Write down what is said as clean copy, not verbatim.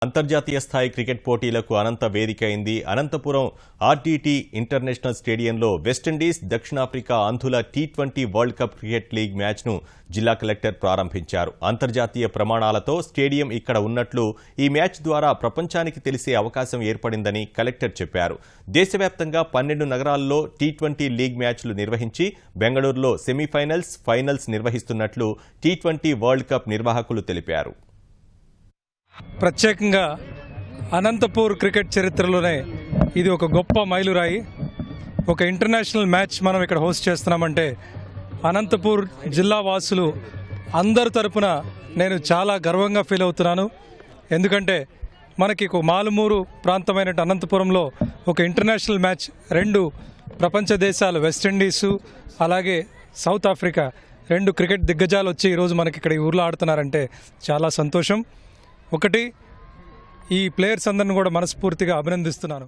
అంతర్జాతీయ స్థాయి క్రికెట్ పోటీలకు అనంత వేదిక అయింది. అనంతపురం ఆర్టీటీ ఇంటర్నేషనల్ స్టేడియంలో వెస్టిండీస్ దక్షిణాఫ్రికా అంధుల టీ20 వరల్డ్ కప్ క్రికెట్ లీగ్ మ్యాచ్ను జిల్లా కలెక్టర్ ప్రారంభించారు. అంతర్జాతీయ ప్రమాణాలతో స్టేడియం ఇక్కడ ఉన్నట్లు ఈ మ్యాచ్ ద్వారా ప్రపంచానికి తెలిసే అవకాశం ఏర్పడిందని కలెక్టర్ చెప్పారు. దేశవ్యాప్తంగా 12 నగరాల్లో టీ20 లీగ్ మ్యాచ్లు నిర్వహించి బెంగళూరులో సెమీఫైనల్స్, ఫైనల్స్ నిర్వహిస్తున్నట్లు టీ20 వరల్డ్ కప్ నిర్వాహకులు తెలిపారు. ప్రత్యేకంగా అనంతపూర్ క్రికెట్ చరిత్రలోనే ఇది ఒక గొప్ప మైలురాయి. ఒక ఇంటర్నేషనల్ మ్యాచ్ మనం ఇక్కడ హోస్ట్ చేస్తున్నామంటే అనంతపూర్ జిల్లా వాసులు అందరి తరపున నేను చాలా గర్వంగా ఫీల్ అవుతున్నాను. ఎందుకంటే మనకి ఒక మాలుమూరు ప్రాంతమైన అనంతపురంలో ఒక ఇంటర్నేషనల్ మ్యాచ్ 2 ప్రపంచ దేశాలు వెస్టిండీసు అలాగే సౌత్ ఆఫ్రికా 2 క్రికెట్ దిగ్గజాలు వచ్చి ఈరోజు మనకి ఇక్కడ ఈ ఊర్లో ఆడుతున్నారంటే చాలా సంతోషం. ఒకటి, ఈ ప్లేయర్స్ అందరిని కూడా మనస్ఫూర్తిగా అభినందిస్తున్నాను.